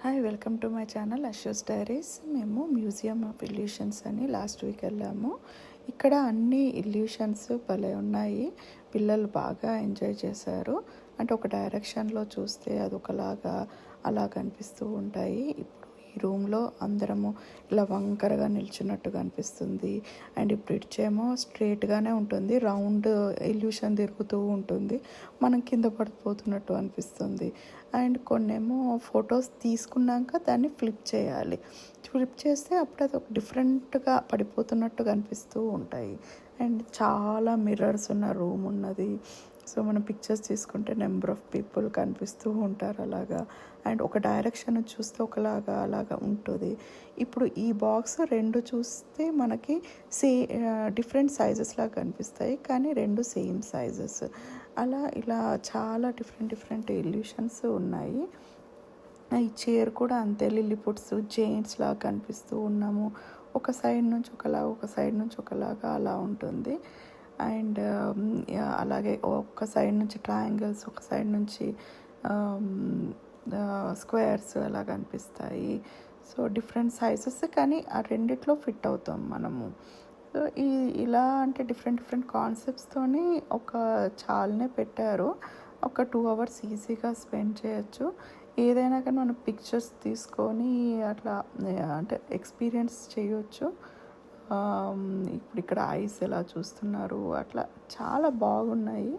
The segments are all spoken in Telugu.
Hi, welcome to my channel Ashu's diaries. మేము మ్యూజియం ఆఫ్ ఇల్యూషన్స్ అని లాస్ట్ వీక్ వెళ్ళాము. ఇక్కడ అన్ని ఇల్యూషన్స్ భలే ఉన్నాయి. పిల్లలు బాగా ఎంజాయ్ చేశారు. అంటే ఒక డైరెక్షన్లో చూస్తే అదొకలాగా అలా కనిపిస్తూ ఉంటాయి. ఇప్పుడు ఈ రూమ్లో అందరము ఇలా వంకరగా నిల్చున్నట్టుగా అనిపిస్తుంది. అండ్ ఈ బ్రిడ్జ్ ఏమో స్ట్రేట్గానే ఉంటుంది, రౌండ్ ఇల్యూషన్ తిరుగుతూ ఉంటుంది, మనం కింద పడిపోతున్నట్టు అనిపిస్తుంది. అండ్ కొన్నేమో ఫొటోస్ తీసుకున్నాక దాన్ని ఫ్లిప్ చేయాలి. ఫ్లిప్ చేస్తే అప్పుడు అది ఒక డిఫరెంట్గా పడిపోతున్నట్టు కనిపిస్తూ ఉంటాయి. అండ్ చాలా మిర్రర్స్ ఉన్న రూమ్ ఉన్నది. సో మనం పిక్చర్స్ తీసుకుంటే నెంబర్ ఆఫ్ పీపుల్ కనిపిస్తూ ఉంటారు అలాగా. అండ్ ఒక డైరెక్షన్ చూస్తే ఒకలాగా అలాగా ఉంటుంది. ఇప్పుడు ఈ బాక్స్ రెండు చూస్తే మనకి డిఫరెంట్ సైజెస్ లాగా కనిపిస్తాయి, కానీ రెండు సేమ్ సైజెస్. అలా ఇలా చాలా డిఫరెంట్ ఇల్యూషన్స్ ఉన్నాయి. ఈ చైర్ కూడా అంతే, లిల్లీపుట్స్ జెయింట్స్ లాగా కనిపిస్తూ ఉన్నాము. ఒక సైడ్ నుంచి ఒకలాగా, ఒక సైడ్ నుంచి ఒకలాగా అలా ఉంటుంది. అండ్ అలాగే ఒక సైడ్ నుంచి ట్రయాంగిల్స్, ఒక సైడ్ నుంచి స్క్వేర్స్ అలా కనిపిస్తాయి. సో డిఫరెంట్ సైజెస్, కానీ ఆ రెండిట్లో ఫిట్ అవుతాం మనము. సో ఇలా అంటే డిఫరెంట్ కాన్సెప్ట్స్తోని ఒక చాలానే పెట్టారు. ఒక 2 hours ఈజీగా స్పెండ్ చేయొచ్చు. ఏదైనా కానీ మనం పిక్చర్స్ తీసుకొని అట్లా అంటే ఎక్స్పీరియన్స్ చేయొచ్చు. ఇప్పుడు ఇక్కడ ఐస్ ఎలా చూస్తున్నారు, అట్లా చాలా బాగున్నాయి.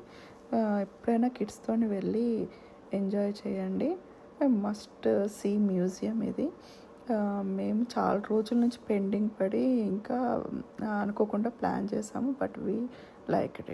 ఎప్పుడైనా కిడ్స్తోని వెళ్ళి ఎంజాయ్ చేయండి. మస్ట్ సీ మ్యూజియం ఇది. మేము చాలా రోజుల నుంచి పెండింగ్ పడి ఇంకా అనుకోకుండా ప్లాన్ చేసాము, బట్ వీ లైక్ ఇట్.